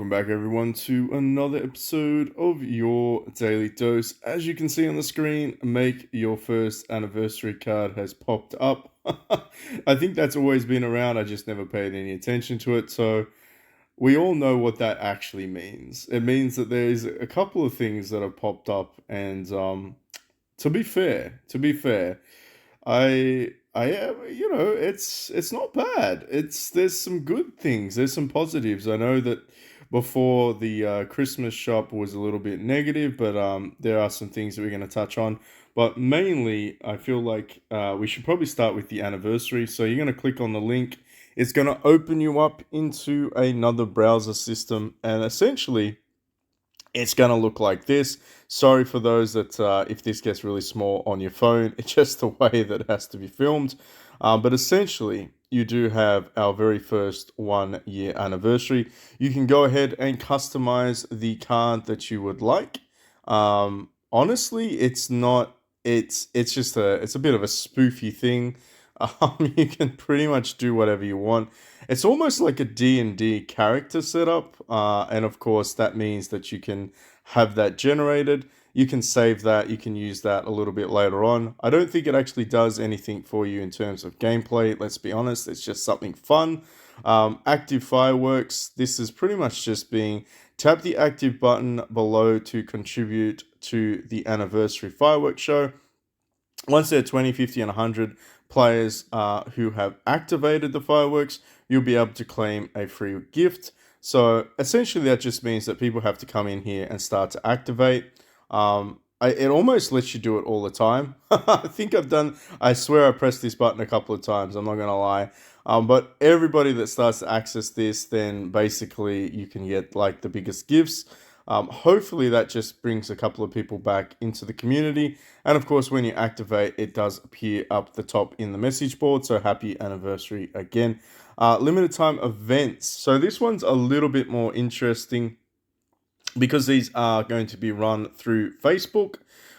Welcome back, everyone, to another episode of your Daily Dose. As you can see on the screen, Make Your First Anniversary card has popped up. I think that's always been around, I just never paid any attention to it. So, we all know what that actually means. It means that there's a couple of things that have popped up, and to be fair, it's not bad. There's some good things. There's some positives. I know that before the Christmas shop was a little bit negative, but there are some things that we're going to touch on. But mainly, I feel like we should probably start with the anniversary. So you're going to click on the link. It's going to open you up into another browser system, and essentially it's going to look like this. Sorry for those that if this gets really small on your phone, it's just the way that it has to be filmed. But essentially, you do have our very first 1 year anniversary. You can go ahead and customize the card that you would like. Honestly, it's not. It's just it's a bit of a spoofy thing. You can pretty much do whatever you want. It's almost like a D&D character setup, and of course that means that you can have that generated. You can save that. You can use that a little bit later on. I don't think it actually does anything for you in terms of gameplay. Let's be honest. It's just something fun. Active fireworks. This is pretty much just being tap the active button below to contribute to the anniversary fireworks show. Once there are 20, 50, and 100 players who have activated the fireworks, you'll be able to claim a free gift. So essentially, that just means that people have to come in here and start to activate. It almost lets you do it all the time. I swear I pressed this button a couple of times, I'm not going to lie. But everybody that starts to access this, then basically you can get like the biggest gifts. Hopefully that just brings a couple of people back into the community. And of course, when you activate, it does appear up the top in the message board. So happy anniversary again. Limited time events. So this one's a little bit more interesting because these are going to be run through Facebook.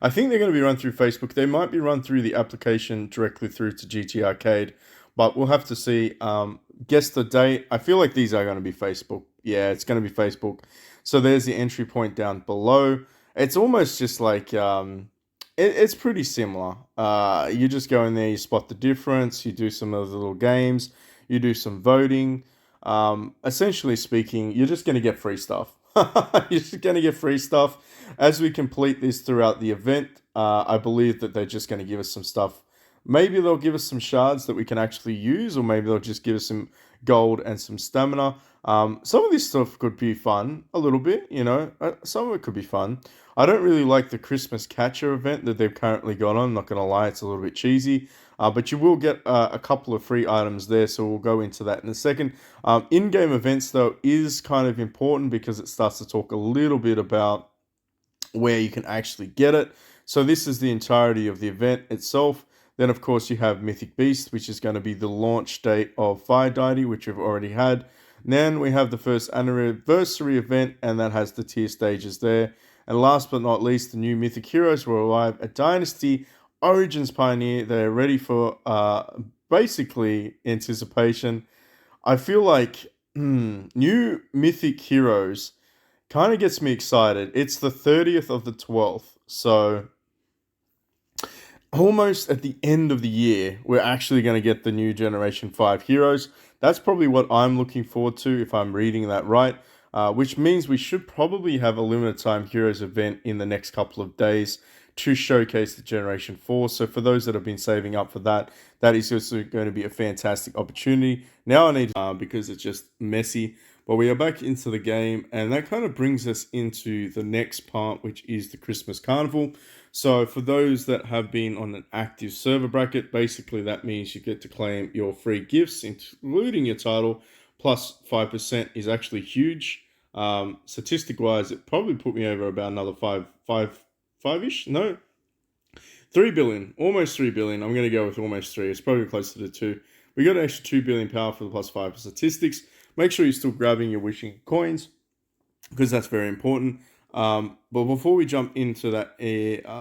I think they're going to be run through Facebook. They might be run through the application directly through to GT Arcade, but we'll have to see. Guess the date. I feel like these are going to be Facebook. Yeah, it's going to be Facebook. So there's the entry point down below. It's almost just like it's pretty similar. You just go in there, you spot the difference, you do some of the little games, you do some voting. Essentially speaking, you're just going to get free stuff. You're just going to get free stuff as we complete this throughout the event. I believe that they're just going to give us some stuff. Maybe they'll give us some shards that we can actually use, or maybe they'll just give us some gold and some stamina. Some of this stuff could be fun, a little bit, some of it could be fun. I don't really like the Christmas Catcher event that they've currently got on, not going to lie, it's a little bit cheesy. But you will get a couple of free items there, so we'll go into that in a second. In-game events, though, is kind of important because it starts to talk a little bit about where you can actually get it. So this is the entirety of the event itself. Then, of course, you have Mythic Beast, which is going to be the launch date of Fire Deity, which we've already had. Then we have the first anniversary event, and that has the tier stages there. And last but not least, the new Mythic Heroes will arrive at Dynasty Origins Pioneer. They're ready for basically anticipation. I feel like new Mythic Heroes kind of gets me excited. It's the 30th of the 12th, so almost at the end of the year, we're actually going to get the new Generation 5 heroes. That's probably what I'm looking forward to if I'm reading that right, which means we should probably have a limited time heroes event in the next couple of days to showcase the Generation 4. So for those that have been saving up for that, that is also going to be a fantastic opportunity. Now I need because it's just messy. But we are back into the game, and that kind of brings us into the next part, which is the Christmas Carnival. So for those that have been on an active server bracket, basically that means you get to claim your free gifts, including your title, plus 5% is actually huge. Statistic-wise, it probably put me over about another five-ish? No, 3 billion, almost 3 billion. I'm going to go with almost 3. It's probably closer to 2. We got an extra 2 billion power for the plus 5 for statistics. Make sure you're still grabbing your wishing coins because that's very important. But before we jump into that,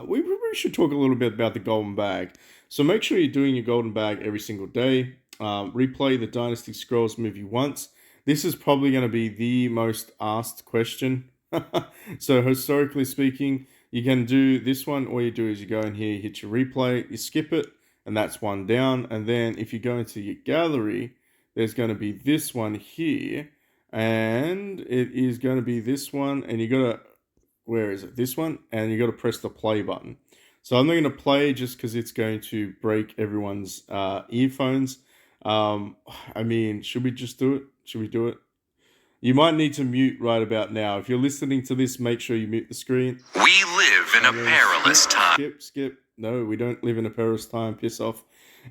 we should talk a little bit about the golden bag. So make sure you're doing your golden bag every single day. Replay the Dynasty Scrolls movie once. This is probably going to be the most asked question. So historically speaking, you can do this one. All you do is you go in here, you hit your replay, you skip it, and that's one down. And then if you go into your gallery, there's going to be this one here, and it is going to be this one, and you got to, where is it? This one, and you got to press the play button. So I'm not going to play just because it's going to break everyone's earphones. Um, I mean, should we just do it? Should we do it? You might need to mute right about now. If you're listening to this, make sure you mute the screen. We live in a perilous time. Skip. No, we don't live in a perilous time. Piss off.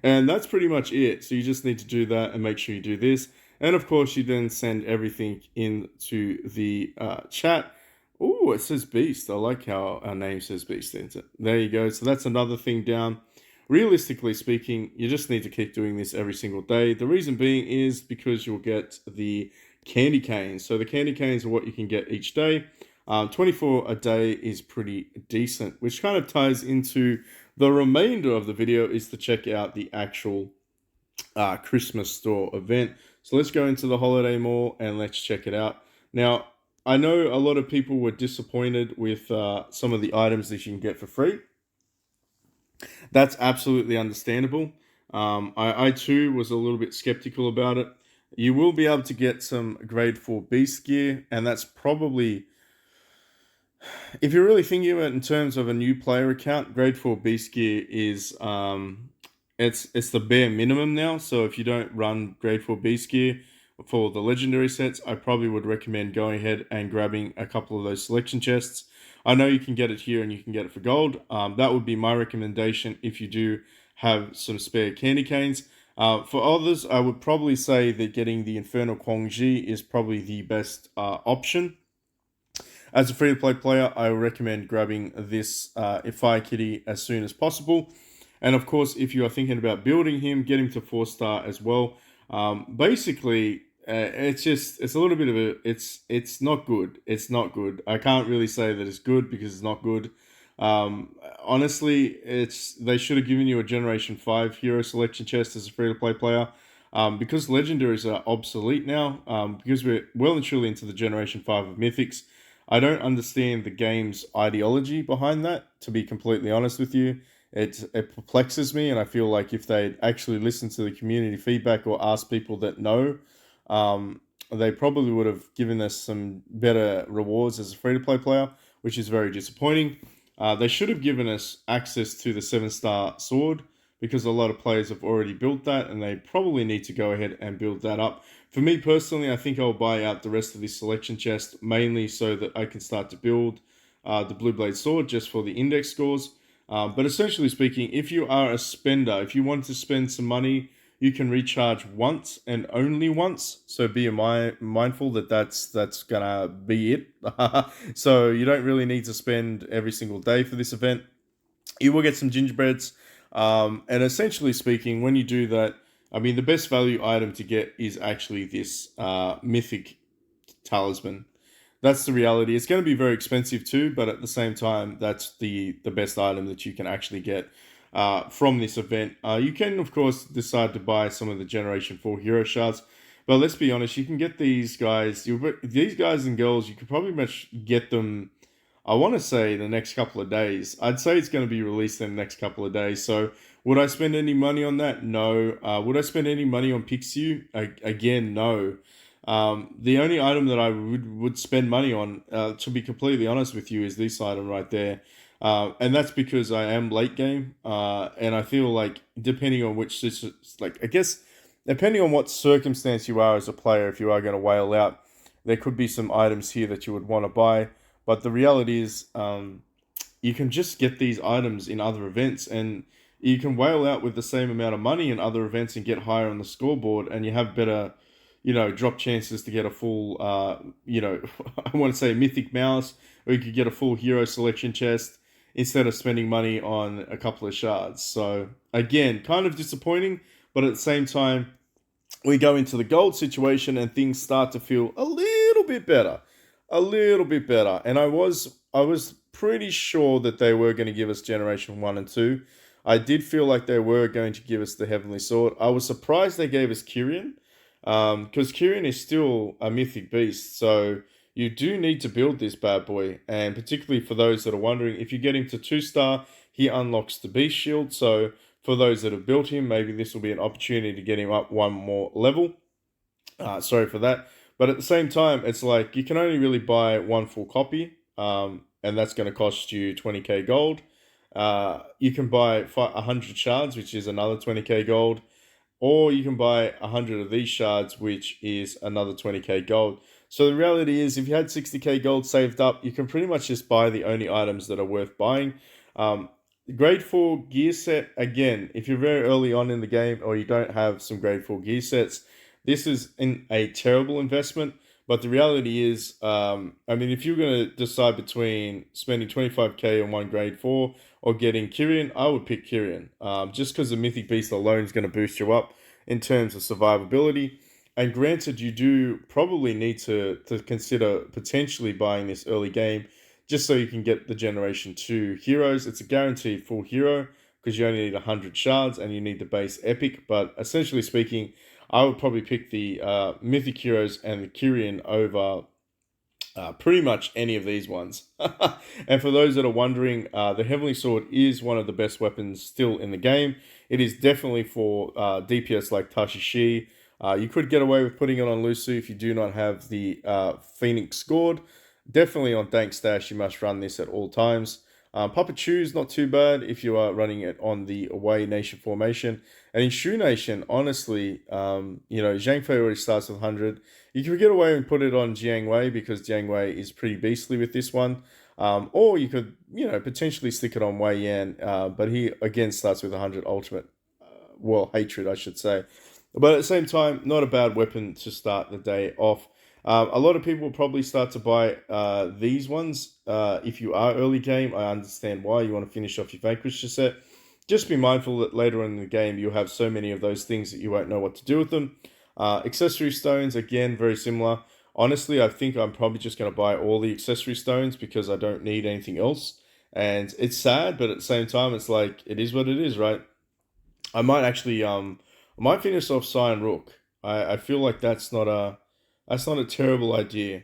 And that's pretty much it. So you just need to do that and make sure you do this. And of course, you then send everything into the chat. Oh, it says Beast. I like how our name says Beast in it. There you go. So that's another thing down. Realistically speaking, you just need to keep doing this every single day. The reason being is because you'll get the candy canes. So the candy canes are what you can get each day. 24 a day is pretty decent, which kind of ties into the remainder of the video is to check out the actual Christmas store event. So let's go into the holiday mall and let's check it out. Now, I know a lot of people were disappointed with some of the items that you can get for free. That's absolutely understandable. I too was a little bit skeptical about it. You will be able to get some grade 4 beast gear, and that's probably, if you're really thinking about it in terms of a new player account, grade 4 beast gear is it's the bare minimum now. So if you don't run grade 4 beast gear for the legendary sets, I probably would recommend going ahead and grabbing a couple of those selection chests. I know you can get it here and you can get it for gold. That would be my recommendation if you do have some spare candy canes. For others, I would probably say that getting the Infernal Kwangji is probably the best option. As a free-to-play player, I recommend grabbing this Fire Kitty as soon as possible. And of course, if you are thinking about building him, get him to 4-star as well. Basically, it's a little bit of a, it's not good. It's not good. I can't really say that it's good because it's not good. Honestly, they should have given you a Generation 5 hero selection chest as a free-to-play player. Because legendaries are obsolete now, because we're well and truly into the Generation 5 of Mythics, I don't understand the game's ideology behind that, to be completely honest with you. It perplexes me, and I feel like if they'd actually listened to the community feedback or asked people that know, they probably would have given us some better rewards as a free-to-play player, which is very disappointing. They should have given us access to the 7-star sword, because a lot of players have already built that, and they probably need to go ahead and build that up. For me personally, I think I'll buy out the rest of this selection chest, mainly so that I can start to build the Blue Blade Sword just for the index scores. But essentially speaking, if you are a spender, if you want to spend some money, you can recharge once and only once. So be mindful that that's gonna be it. So you don't really need to spend every single day for this event. You will get some gingerbreads. And essentially speaking, when you do that, I mean, the best value item to get is actually this mythic talisman. That's the reality. It's going to be very expensive too, but at the same time, that's the best item that you can actually get from this event. You can, of course, decide to buy some of the Generation 4 hero shards, but let's be honest, you can get these guys. These guys and girls, you could probably much get them, I want to say, the next couple of days. I'd say it's going to be released in the next couple of days. So would I spend any money on that? No. Would I spend any money on Pixiu? Again, no. The only item that I would spend money on, to be completely honest with you, is this item right there. And that's because I am late game. And I feel like depending on which, I guess, depending on what circumstance you are as a player, if you are going to whale out, there could be some items here that you would want to buy. But the reality is, you can just get these items in other events, and you can whale out with the same amount of money in other events and get higher on the scoreboard, and you have better, drop chances to get a full, I want to say mythic mouse, or you could get a full hero selection chest instead of spending money on a couple of shards. So again, kind of disappointing, but at the same time, we go into the gold situation and things start to feel a little bit better. A little bit better. And I was pretty sure that they were going to give us Generation 1 and 2. I did feel like they were going to give us the Heavenly Sword. I was surprised they gave us Kyrian. Because Kyrian is still a mythic beast, so you do need to build this bad boy, and particularly for those that are wondering, if you get him to 2-star, he unlocks the beast shield. So for those that have built him, maybe this will be an opportunity to get him up one more level. Sorry for that. But at the same time, it's like you can only really buy one full copy, and that's going to cost you 20k gold. You can buy 100 shards, which is another 20k gold, or you can buy 100 of these shards, which is another 20k gold. So the reality is, if you had 60k gold saved up, you can pretty much just buy the only items that are worth buying. Um, Grade 4 gear set, again, if you're very early on in the game or you don't have some grade 4 gear sets, this is a terrible investment. But the reality is, I mean, if you're going to decide between spending 25k on one grade 4 or getting Kyrian, I would pick Kyrian. Just because the Mythic Beast alone is going to boost you up in terms of survivability. And granted, you do probably need to consider potentially buying this early game just so you can get the Generation 2 heroes. It's a guaranteed full hero because you only need 100 shards and you need the base epic. But essentially speaking, I would probably pick the Mythic heroes and the Kyrian over pretty much any of these ones. And for those that are wondering, the Heavenly Sword is one of the best weapons still in the game. It is definitely for DPS like Tashishi. You could get away with putting it on Lusu if you do not have the Phoenix Gourd. Definitely on Dank Stash, you must run this at all times. Papa Chu's not too bad if you are running it on the away nation formation. And in Shu Nation, honestly, Zhang Fei already starts with 100. You can get away and put it on Jiang Wei because Jiang Wei is pretty beastly with this one. Or you could, potentially stick it on Wei Yan, but he again starts with 100 ultimate, hatred, I should say. But at the same time, not a bad weapon to start the day off. A lot of people will probably start to buy these ones. If you are early game, I understand why you want to finish off your Vanquisher set. Just be mindful that later in the game, you'll have so many of those things that you won't know what to do with them. Accessory stones, again, very similar. Honestly, I think I'm probably just going to buy all the accessory stones because I don't need anything else. And it's sad, but at the same time, it's like, it is what it is, right? I might actually, I might finish off Cyan Rook. I feel like that's not a terrible idea.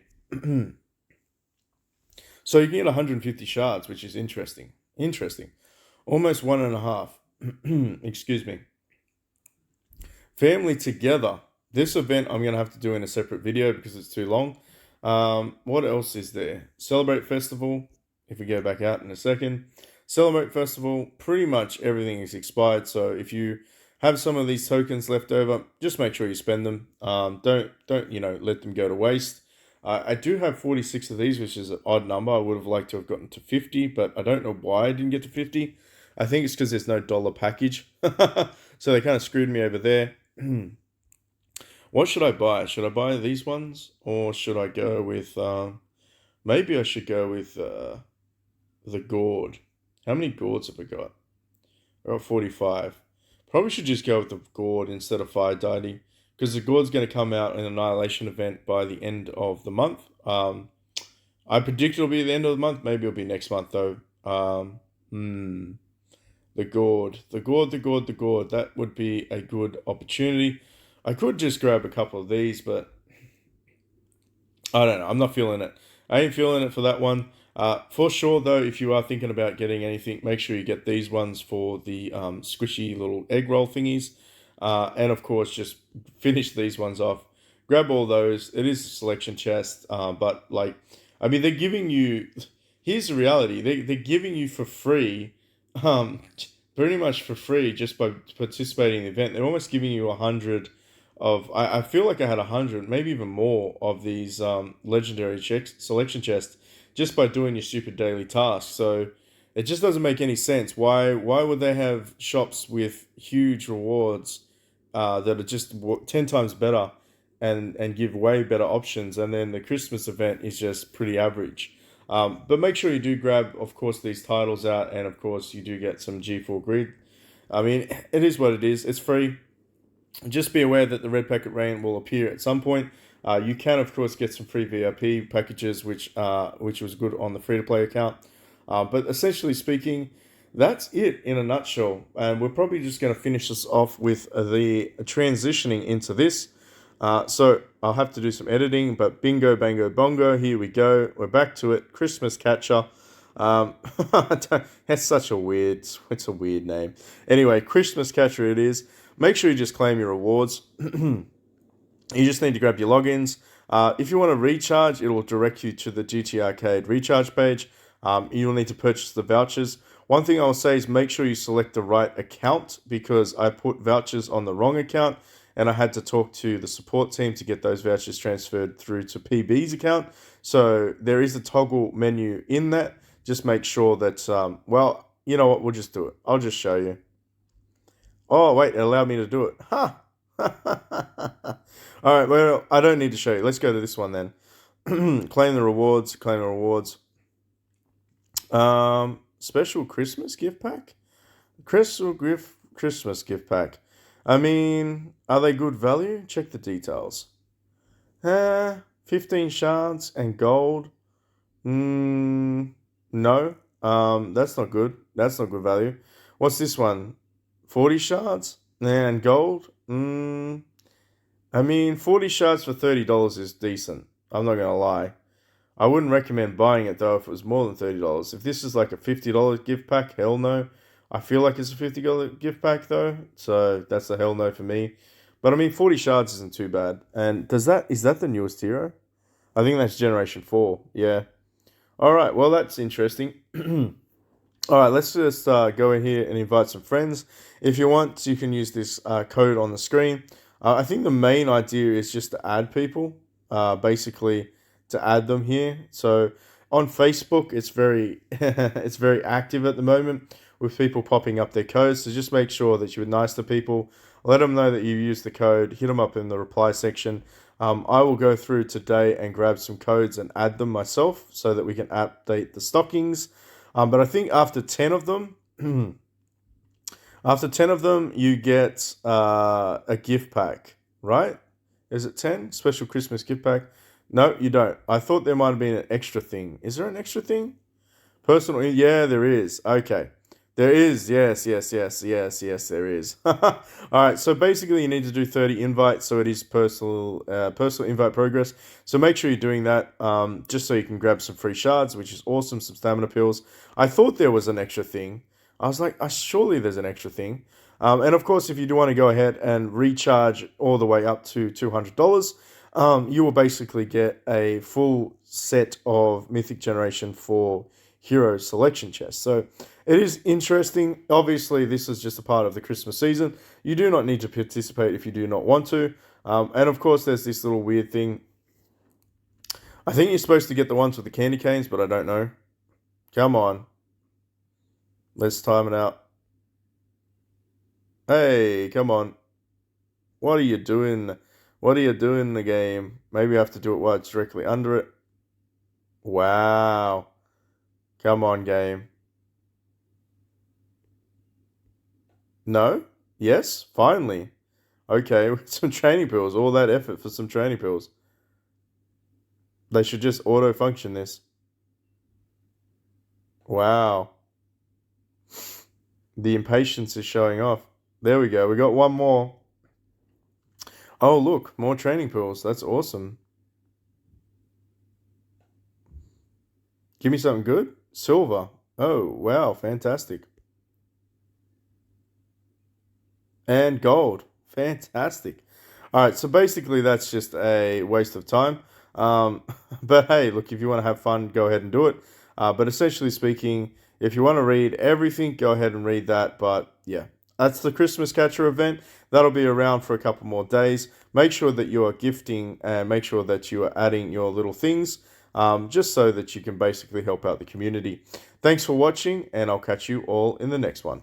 So you can get 150 shards, which is interesting. Interesting. Almost one and a half. Excuse me. Family together. This event I'm going to have to do in a separate video because it's too long. What else is there? Celebrate Festival. If we go back out in a second. Celebrate Festival. Pretty much everything is expired. So if you have some of these tokens left over, just make sure you spend them. Don't let them go to waste. I do have 46 of these, which is an odd number. I would have liked to have gotten to 50, but I don't know why I didn't get to 50. I think it's because there's no dollar package. So they kind of screwed me over there. What should I buy? Should I buy these ones? Or should I go with... maybe I should go with the gourd. How many gourds have I got? I got 45. Probably should just go with the gourd instead of fire deity. Because the gourd's going to come out in an annihilation event by the end of the month. I predict it'll be the end of the month. Maybe it'll be next month though. The gourd. That would be a good opportunity. I could just grab a couple of these, but I don't know. I'm not feeling it. I ain't feeling it for that one. For sure, though, if you are thinking about getting anything, make sure you get these ones for the squishy little egg roll thingies. And, of course, just finish these ones off. Grab all those. It is a selection chest, but, they're giving you... Here's the reality. They're giving you for free, pretty much for free, just by participating in the event. They're almost giving you 100 of... I feel like I had 100, maybe even more, of these legendary selection chests just by doing your stupid daily tasks. So it just doesn't make any sense. Why would they have shops with huge rewards that are just 10 times better and give way better options, and then the Christmas event is just pretty average? But make sure you do grab, of course, these titles out, and of course you do get some G4 grid. I mean, it is what it is. It's free. Just be aware that the red packet rain will appear at some point. You can, of course, get some free VIP packages, which was good on the free-to-play account. But essentially speaking, that's it in a nutshell. And we're probably just going to finish this off with the transitioning into this. So I'll have to do some editing, but bingo, bango, bongo, here we go. We're back to it. Christmas catcher. Um, that's such a weird, it's a weird name. Anyway, Christmas catcher it is. Make sure you just claim your rewards. You just need to grab your logins. If you want to recharge, it will direct you to the GT Arcade recharge page. You'll need to purchase the vouchers. One thing I'll say is make sure you select the right account because I put vouchers on the wrong account and I had to talk to the support team to get those vouchers transferred through to PB's account. So there is a toggle menu in that. Just make sure that, well, you know what, we'll just do it. I'll just show you. Oh, wait, it allowed me to do it. Huh. All right, well, I don't need to show you. Let's go to this one then. Claim the rewards, claim the rewards. Special Christmas gift pack? Christmas gift pack. I mean, are they good value? Check the details. 15 shards and gold. No. That's not good. That's not good value. What's this one? 40 shards and gold. I mean, 40 shards for $30 is decent. I'm not gonna lie. I wouldn't recommend buying it though if it was more than $30. If this is like a $50 gift pack, hell no. I feel like it's a $50 gift pack though, so that's a hell no for me. But I mean, 40 shards isn't too bad. And is that the newest hero? I think that's Generation 4. Yeah. All right. Well, that's interesting. All right, let's just go in here and invite some friends. If you want, you can use this code on the screen. I think the main idea is just to add people, basically to add them here. So on Facebook, it's very it's very active at the moment with people popping up their codes. So just make sure that you're nice to people. Let them know that you use the code. Hit them up in the reply section. I will go through today and grab some codes and add them myself so that we can update the stockings. But I think after 10 of them, you get a gift pack, right? Is it 10? Special Christmas gift pack? No, you don't. I thought there might have been an extra thing. Is there an extra thing? Personal, yeah, there is. Okay. There is, yes, there is. All right, so basically you need to do 30 invites, so it is personal invite progress. So make sure you're doing that, just so you can grab some free shards, which is awesome, some stamina pills. I thought there was an extra thing. I was like, surely there's an extra thing. And of course, if you do want to go ahead and recharge all the way up to $200, you will basically get a full set of Mythic Generation 4 hero selection chests. So it is interesting. Obviously, this is just a part of the Christmas season. You do not need to participate if you do not want to. And of course, there's this little weird thing. I think you're supposed to get the ones with the candy canes, but I don't know. Come on. Let's time it out. Hey, come on. What are you doing? What are you doing in the game? Maybe I have to do it while it's directly under it. Wow. Come on, game. No? Yes? Finally. Okay, some training pills. All that effort for some training pills. They should just auto-function this. Wow. The impatience is showing off. There we go. We got one more. Oh, look. More training pills. That's awesome. Give me something good. Silver. Oh, wow. Fantastic. And gold. Fantastic. All right, so basically that's just a waste of time. But hey, look, if you want to have fun, go ahead and do it. But essentially speaking, if you want to read everything, go ahead and read that. But yeah, that's the Christmas Catcher event. That'll be around for a couple more days. Make sure that you are gifting and make sure that you are adding your little things, just so that you can basically help out the community. Thanks for watching, and I'll catch you all in the next one.